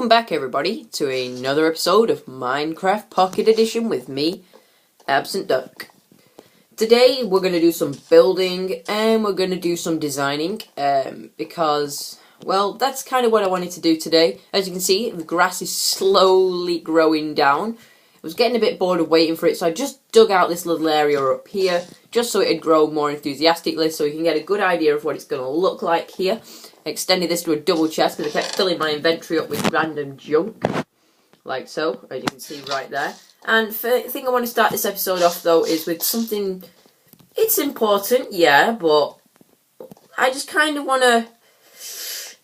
Welcome back everybody to another episode of Minecraft Pocket Edition with me, Absentduck. Today we're going to do some building and we're going to do some designing because, well, that's kind of what I wanted to do today. As you can see, the grass is slowly growing down. I was getting a bit bored of waiting for it, so I just dug out this little area up here just so it'd grow more enthusiastically, so you can get a good idea of what it's going to look like here. Extended this to a double chest because I kept filling my inventory up with random junk, like so, as you can see right there. And the thing I want to start this episode off though is with something, it's important, yeah, but I just kind of want to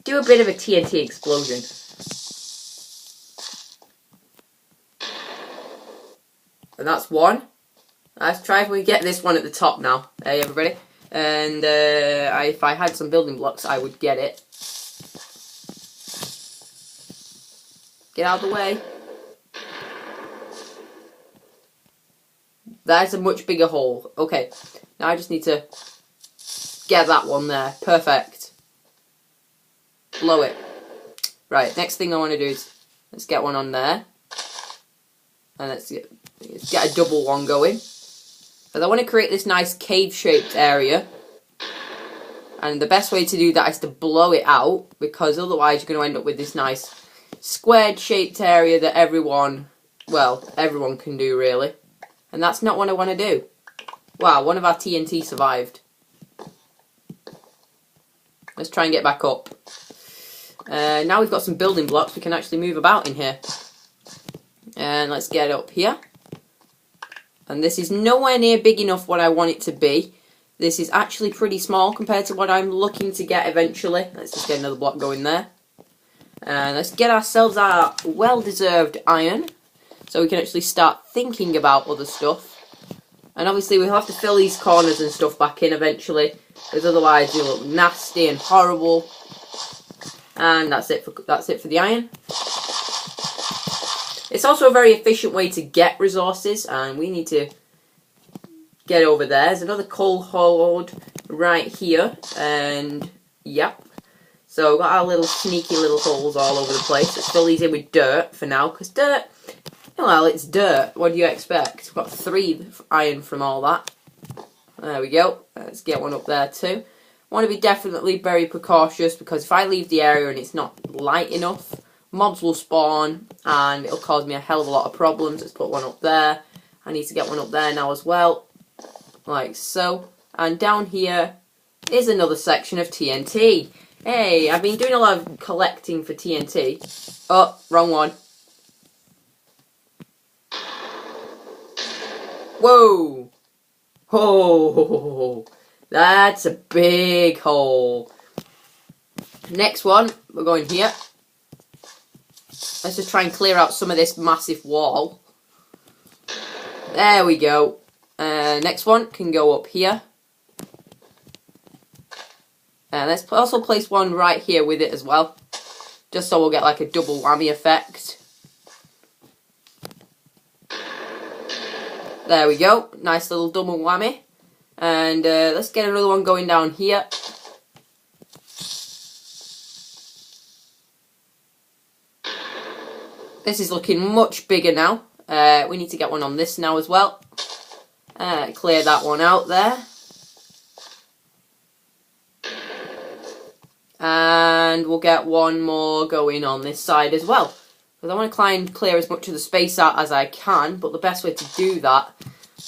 do a bit of a TNT explosion. And that's one. Let's try if we get this one at the top now. Hey everybody. And if I had some building blocks, I would get it. Get out of the way. That's a much bigger hole. Okay, now I just need to get that one there. Perfect. Blow it. Right, next thing I want to do is, let's get one on there. And let's get a double one going. Because I want to create this nice cave-shaped area. And the best way to do that is to blow it out, because otherwise you're going to end up with this nice squared-shaped area that everyone can do, really. And that's not what I want to do. Wow, one of our TNT survived. Let's try and get back up. Now we've got some building blocks, we can actually move about in here. And let's get up here. And this is nowhere near big enough what I want it to be. This is actually pretty small compared to what I'm looking to get eventually. Let's just get another block going there. And let's get ourselves our well-deserved iron, so we can actually start thinking about other stuff. And obviously we'll have to fill these corners and stuff back in eventually, because otherwise you look nasty and horrible. And that's it for the iron. It's also a very efficient way to get resources, and we need to get over there. There's another coal hoard right here, and yep. So we've got our little sneaky little holes all over the place. Let's fill these in with dirt for now, because dirt, well, it's dirt. What do you expect? We've got 3 iron from all that. There we go. Let's get one up there too. Want to be definitely very precautious, because if I leave the area and it's not light enough, mobs will spawn and it'll cause me a hell of a lot of problems. Let's put one up there. I need to get one up there now as well, like so. And down here is another section of TNT. Hey, I've been doing a lot of collecting for TNT. Oh, wrong one. Whoa! Oh, that's a big hole. Next one, we're going here. Let's just try and clear out some of this massive wall. There we go. Next one can go up here. And let's also place one right here with it as well, just so we'll get like a double whammy effect. There we go. Nice little double whammy. And let's get another one going down here. This is looking much bigger now. We need to get one on this now as well. Clear that one out there. And we'll get one more going on this side as well. Because I want to try and clear as much of the space out as I can. But the best way to do that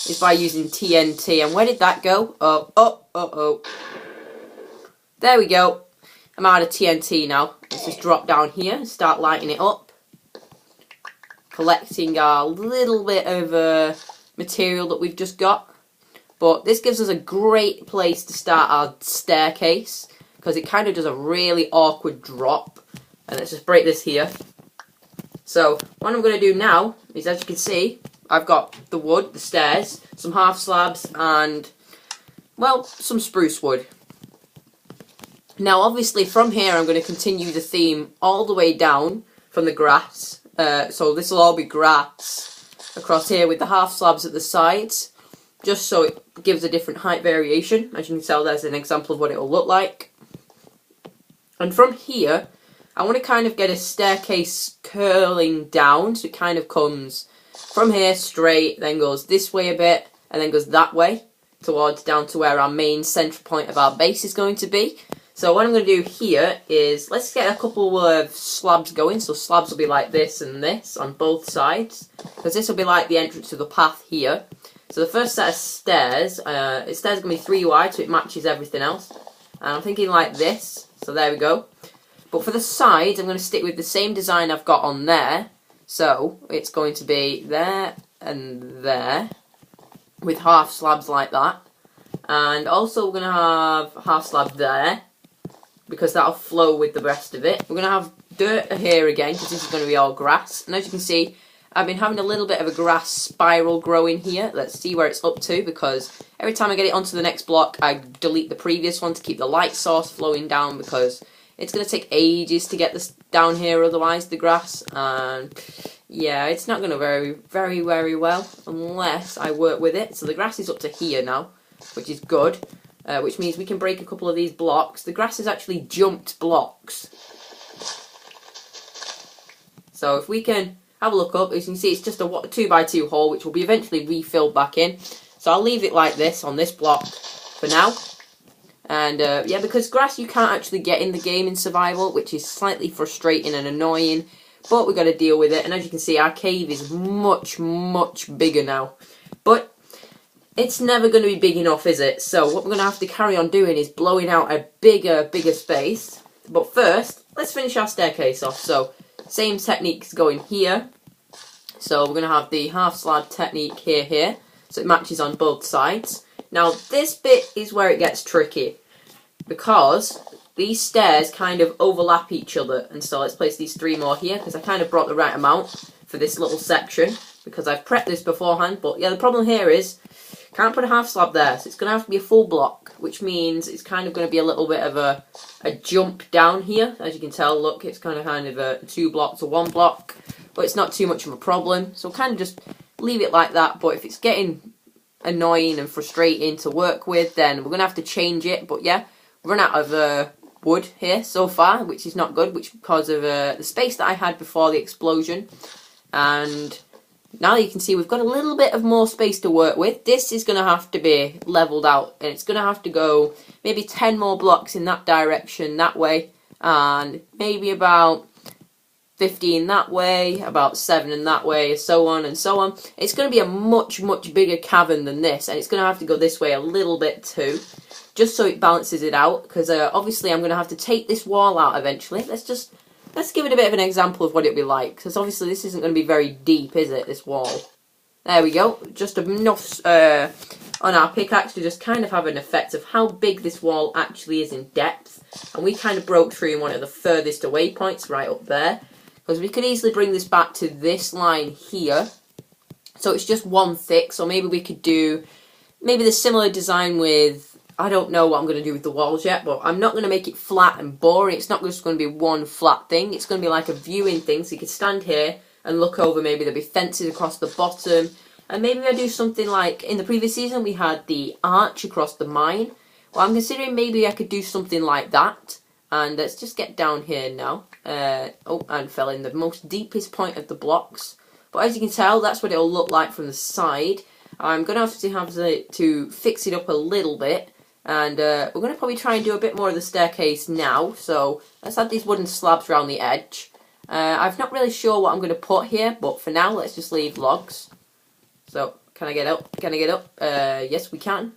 is by using TNT. And where did that go? Oh. There we go. I'm out of TNT now. Let's just drop down here and start lighting it up. Collecting our little bit of material that we've just got. But this gives us a great place to start our staircase, because it kind of does a really awkward drop. And let's just break this here. So what I'm going to do now is, as you can see, I've got the wood, the stairs, some half slabs and, well, some spruce wood. Now obviously from here I'm going to continue the theme all the way down from the grass. So this will all be grass across here with the half slabs at the sides, just so it gives a different height variation. As you can tell, there's an example of what it will look like. And from here, I want to kind of get a staircase curling down, so it kind of comes from here straight, then goes this way a bit, and then goes that way, towards down to where our main central point of our base is going to be. So what I'm going to do here is, let's get a couple of slabs going. So slabs will be like this and this on both sides, because this will be like the entrance to the path here. So the first set of stairs, stairs are going to be 3 wide, so it matches everything else. And I'm thinking like this, so there we go. But for the sides, I'm going to stick with the same design I've got on there. So it's going to be there and there, with half slabs like that. And also we're going to have half slab there, because that'll flow with the rest of it. We're going to have dirt here again, because this is going to be all grass. And as you can see, I've been having a little bit of a grass spiral growing here. Let's see where it's up to, because every time I get it onto the next block, I delete the previous one to keep the light source flowing down, because it's going to take ages to get this down here otherwise, the grass. And yeah, it's not going to very well unless I work with it. So the grass is up to here now, which is good. Which means we can break a couple of these blocks. The grass has actually jumped blocks. So if we can have a look up, as you can see, it's just a 2x2 hole, which will be eventually refilled back in. So I'll leave it like this on this block for now. And yeah, because grass you can't actually get in the game in survival, which is slightly frustrating and annoying. But we've got to deal with it. And as you can see, our cave is much bigger now. But it's never going to be big enough, is it? So what we're going to have to carry on doing is blowing out a bigger space. But first, let's finish our staircase off. So same techniques going here. So we're going to have the half slab technique here. So it matches on both sides. Now this bit is where it gets tricky, because these stairs kind of overlap each other. And so let's place these 3 more here, because I kind of brought the right amount for this little section, because I've prepped this beforehand. But yeah, the problem here is, can't put a half slab there, so it's going to have to be a full block, which means it's kind of going to be a little bit of a jump down here. As you can tell, look, it's kind of a 2 block to 1 block, but it's not too much of a problem. So kind of just leave it like that. But if it's getting annoying and frustrating to work with, then we're going to have to change it. But yeah, we've run out of wood here so far, which is not good, which because of the space that I had before the explosion. And now you can see we've got a little bit of more space to work with. This is going to have to be leveled out, and it's going to have to go maybe 10 more blocks in that direction, that way, and maybe about 15 that way, about 7 in that way, so on and so on. It's going to be a much bigger cavern than this, and it's going to have to go this way a little bit too, just so it balances it out, because obviously I'm going to have to take this wall out eventually. Let's give it a bit of an example of what it'd be like, because obviously this isn't going to be very deep, is it, this wall? There we go, just enough on our pickaxe to just kind of have an effect of how big this wall actually is in depth. And we kind of broke through in one of the furthest away points right up there, because we could easily bring this back to this line here. So it's just 1 thick, so maybe we could do maybe the similar design with, I don't know what I'm going to do with the walls yet, but I'm not going to make it flat and boring. It's not just going to be one flat thing. It's going to be like a viewing thing, so you could stand here and look over. Maybe there'll be fences across the bottom. And maybe I do something like, in the previous season, we had the arch across the mine. Well, I'm considering maybe I could do something like that. And let's just get down here now. Oh, and fell in the most deepest point of the blocks. But as you can tell, that's what it'll look like from the side. I'm going to have to fix it up a little bit. And we're going to probably try and do a bit more of the staircase now. So let's add these wooden slabs around the edge. I'm not really sure what I'm going to put here, but for now let's just leave logs. So can I get up? Can I get up? Yes, we can.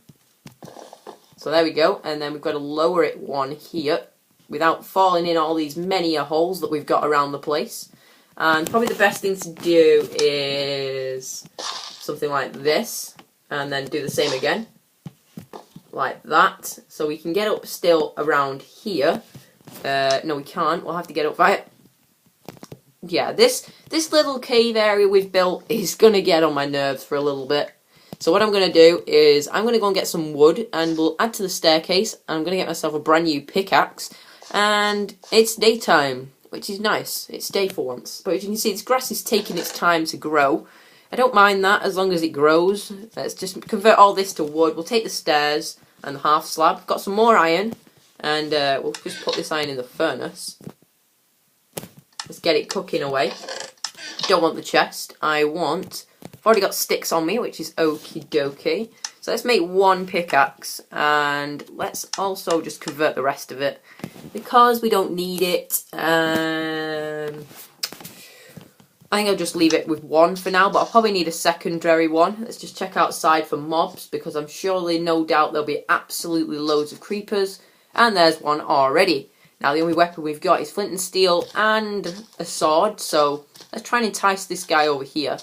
So there we go. And then we've got to lower it 1 here without falling in all these many holes that we've got around the place. And probably the best thing to do is something like this, and then do the same again. Like that, so we can get up still around here. No, we can't. We'll have to get up via. Yeah, this little cave area we've built is gonna get on my nerves for a little bit. So what I'm gonna do is I'm gonna go and get some wood, and we'll add to the staircase. I'm gonna get myself a brand new pickaxe, and it's daytime, which is nice. It's day for once. But as you can see, this grass is taking its time to grow. I don't mind that as long as it grows. Let's just convert all this to wood. We'll take the stairs and the half slab. Got some more iron, and we'll just put this iron in the furnace. Let's get it cooking away. Don't want the chest. I've already got sticks on me, which is okie dokie. So let's make one pickaxe, and let's also just convert the rest of it because we don't need it. I think I'll just leave it with one for now, but I'll probably need a secondary one. Let's just check outside for mobs because I'm surely, no doubt, there'll be absolutely loads of creepers. And there's one already. Now the only weapon we've got is flint and steel and a sword, so let's try and entice this guy over here.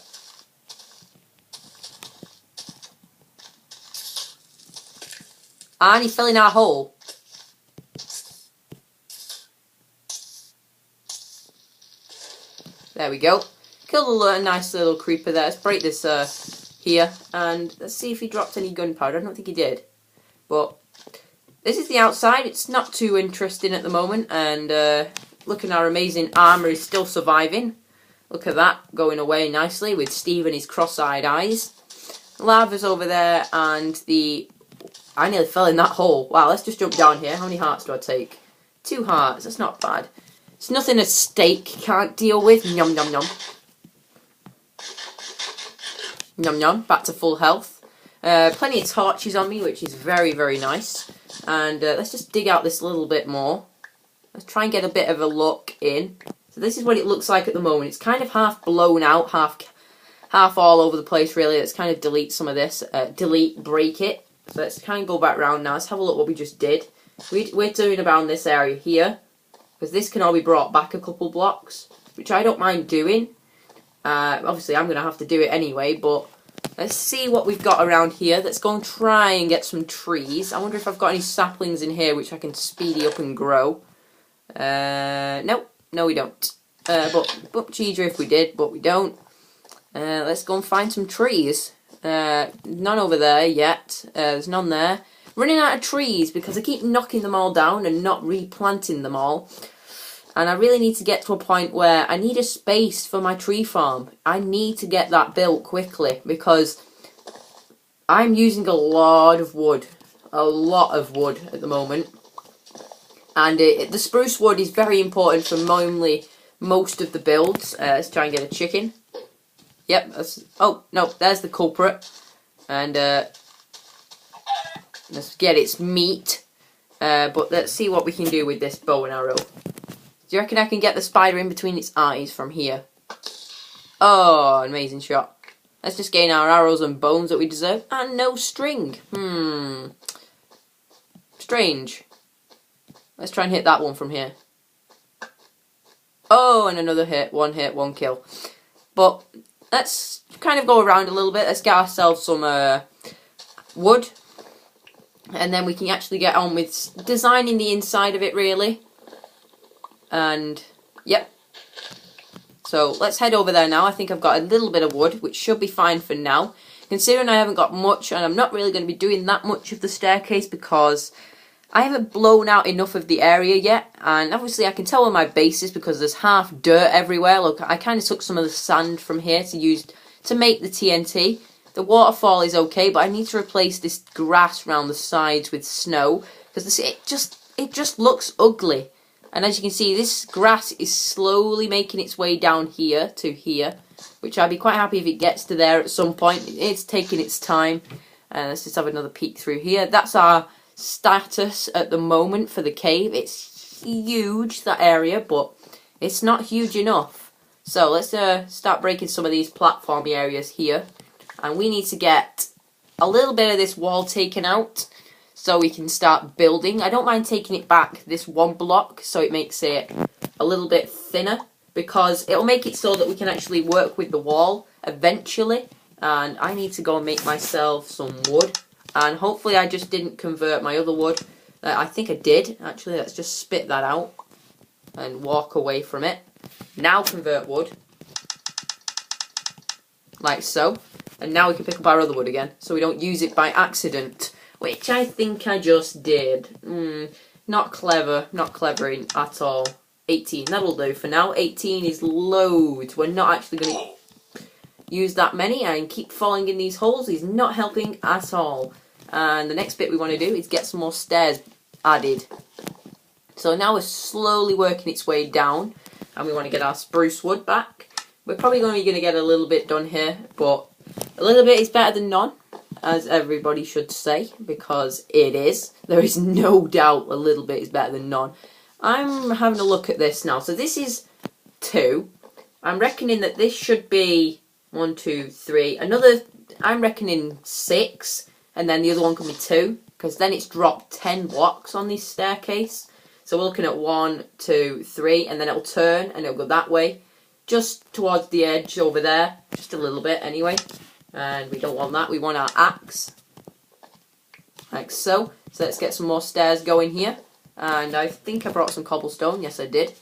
And he fell in our hole. There we go. Killed a nice little creeper there. Let's break this here, and let's see if he dropped any gunpowder. I don't think he did. But this is the outside. It's not too interesting at the moment, and look at our amazing armour is still surviving. Look at that, going away nicely with Steve and his cross-eyed eyes. Lava's over there, and I nearly fell in that hole. Wow, let's just jump down here. How many hearts do I take? 2 hearts, that's not bad. It's nothing a steak can't deal with. Yum, yum, yum. Yum, yum, back to full health. Plenty of torches on me, which is very, very nice. And let's just dig out this little bit more. Let's try and get a bit of a look in. So this is what it looks like at the moment. It's kind of half blown out, half all over the place really. Let's kind of delete some of this. Break it. So let's kind of go back around now. Let's have a look what we just did. We're doing around this area here. Because this can all be brought back a couple blocks. Which I don't mind doing. Obviously I'm going to have to do it anyway, but let's see what we've got around here. Let's go and try and get some trees. I wonder if I've got any saplings in here which I can speedy up and grow. Nope. No, we don't. But cheater if we did, but we don't. Let's go and find some trees. None over there yet. There's none there. Running out of trees because I keep knocking them all down and not replanting them all. And I really need to get to a point where I need a space for my tree farm. I need to get that built quickly because I'm using a lot of wood. A lot of wood at the moment. And the spruce wood is very important for mainly most of the builds. Let's try and get a chicken. Yep. Oh, no, there's the culprit. And let's get its meat. But let's see what we can do with this bow and arrow. Do you reckon I can get the spider in between its eyes from here? Oh, amazing shot. Let's just gain our arrows and bones that we deserve. And no string. Strange. Let's try and hit that one from here. Oh, and another hit. One hit, one kill. But let's kind of go around a little bit. Let's get ourselves some wood. And then we can actually get on with designing the inside of it, really. And, yep. So, let's head over there now. I think I've got a little bit of wood, which should be fine for now. Considering I haven't got much, and I'm not really going to be doing that much of the staircase because I haven't blown out enough of the area yet. And obviously I can tell on my bases because there's half dirt everywhere. Look, I kind of took some of the sand from here to make the TNT. The waterfall is okay, but I need to replace this grass around the sides with snow because it just looks ugly. And as you can see, this grass is slowly making its way down here to here, which I'd be quite happy if it gets to there at some point. It's taking its time. Let's just have another peek through here. That's our status at the moment for the cave. It's huge, that area, but it's not huge enough. So let's start breaking some of these platformy areas here. And we need to get a little bit of this wall taken out so we can start building. I don't mind taking it back this one block so it makes it a little bit thinner because it'll make it so that we can actually work with the wall eventually. And I need to go and make myself some wood. And hopefully I just didn't convert my other wood. I think I did. Actually, let's just spit that out and walk away from it. Now convert wood. Like so. And now we can pick up our other wood again. So we don't use it by accident. Which I think I just did. Not clever. Not clever at all. 18. That'll do for now. 18 is loads. We're not actually going to use that many. And keep falling in these holes is not helping at all. And the next bit we want to do is get some more stairs added. So now we're slowly working its way down. and we want to get our spruce wood back. We're probably only going to get a little bit done here, but a little bit is better than none, as everybody should say, because it is. There is no doubt a little bit is better than none. I'm having a look at this now. So this is 2. I'm reckoning that this should be 1, 2, 3. Another, I'm reckoning 6, and then the other one can be 2, because then it's dropped 10 blocks on this staircase. So we're looking at 1, 2, 3, and then it'll turn and it'll go that way, just towards the edge over there, just a little bit anyway. And we don't want that. We want our axe, like so. So let's get some more stairs going here. And I think I brought some cobblestone. Yes, I did.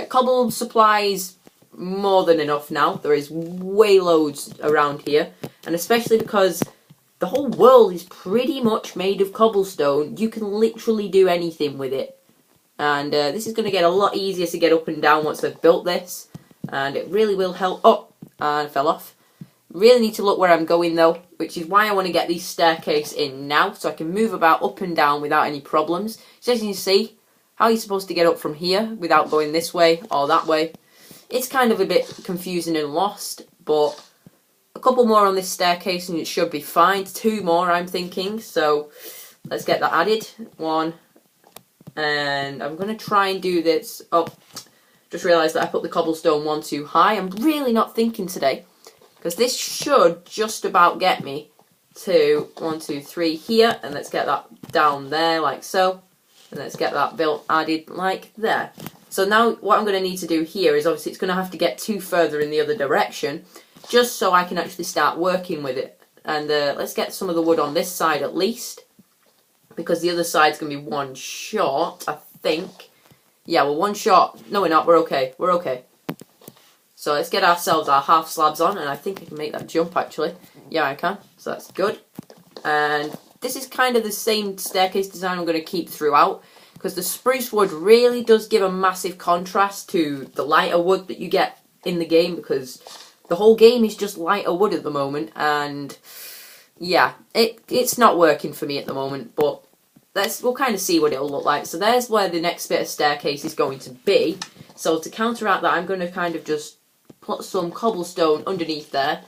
Cobble supplies more than enough now. There is way loads around here, and especially because the whole world is pretty much made of cobblestone. You can literally do anything with it. And this is going to get a lot easier to get up and down once I've built this. And it really will help. Oh, and fell off. Really need to look where I'm going though, which is why I want to get these staircase in now, so I can move about up and down without any problems. So as you can see, how are you supposed to get up from here without going this way or that way? It's kind of a bit confusing and lost, but a couple more on this staircase and it should be fine. 2 more I'm thinking, so let's get that added. 1, and I'm going to try and do this. Oh, just realised that I put the cobblestone 1 too high. I'm really not thinking today. Because this should just about get me to 1, 2, 3 here. And let's get that down there like so. And let's get that built added like there. So now what I'm going to need to do here is obviously it's going to have to get 2 further in the other direction. Just so I can actually start working with it. And let's get some of the wood on this side at least. Because the other side's going to be 1 short, I think. Yeah, well 1 short. No, we're not. We're okay. We're okay. So let's get ourselves our half slabs on, and I think I can make that jump actually. Yeah, I can. So that's good. And this is kind of the same staircase design I'm going to keep throughout, because the spruce wood really does give a massive contrast to the lighter wood that you get in the game, because the whole game is just lighter wood at the moment, and yeah, it's not working for me at the moment, but we'll kind of see what it'll look like. So there's where the next bit of staircase is going to be. So to counteract that, I'm going to kind of just put some cobblestone underneath there,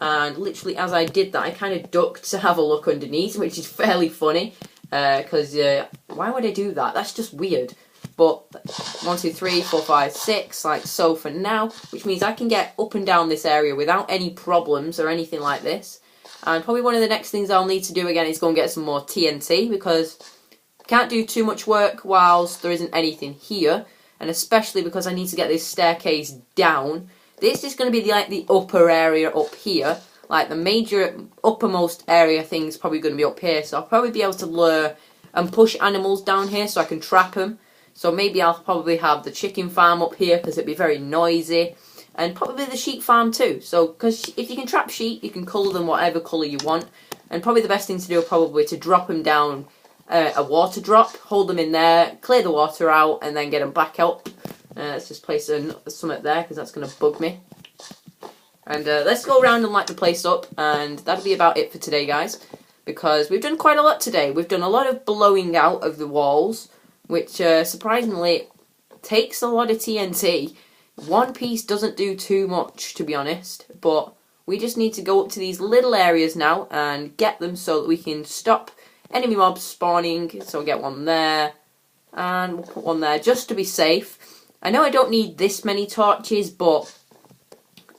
and literally as I did that I kind of ducked to have a look underneath, which is fairly funny, because why would I do that? That's just weird. But 1, 2, 3, 4, 5, 6 like so for now, which means I can get up and down this area without any problems or anything like this. And probably one of the next things I'll need to do again is go and get some more TNT, because I can't do too much work whilst there isn't anything here, and especially because I need to get this staircase down. This is going to be like the upper area up here. Like the major uppermost area thing's probably going to be up here. So I'll probably be able to lure and push animals down here so I can trap them. So maybe I'll probably have the chicken farm up here because it'd be very noisy. And probably the sheep farm too. So, because if you can trap sheep, you can colour them whatever colour you want. And probably the best thing to do probably to drop them down a water drop. Hold them in there, clear the water out, and then get them back out. Let's just place something there because that's going to bug me. And let's go around and light the place up, and that'll be about it for today, guys. Because we've done quite a lot today. We've done a lot of blowing out of the walls, which surprisingly takes a lot of TNT. One piece doesn't do too much, to be honest, but we just need to go up to these little areas now and get them so that we can stop enemy mobs spawning. So we'll get one there, and we'll put one there just to be safe. I know I don't need this many torches, but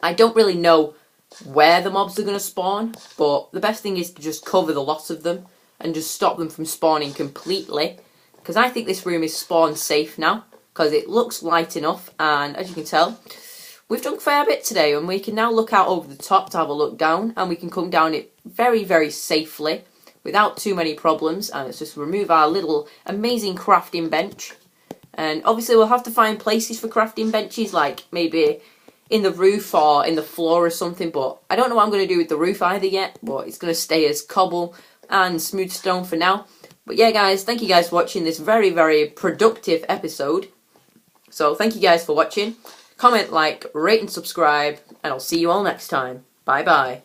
I don't really know where the mobs are going to spawn. But the best thing is to just cover the lot of them and just stop them from spawning completely. Because I think this room is spawn safe now, because it looks light enough. And as you can tell, we've done a fair bit today, and we can now look out over the top to have a look down. And we can come down it very, very safely without too many problems. And let's just remove our little amazing crafting bench. And obviously we'll have to find places for crafting benches, like maybe in the roof or in the floor or something. But I don't know what I'm going to do with the roof either yet. But it's going to stay as cobble and smooth stone for now. But yeah, guys, thank you guys for watching this very, very productive episode. So thank you guys for watching. Comment, like, rate and subscribe. And I'll see you all next time. Bye-bye.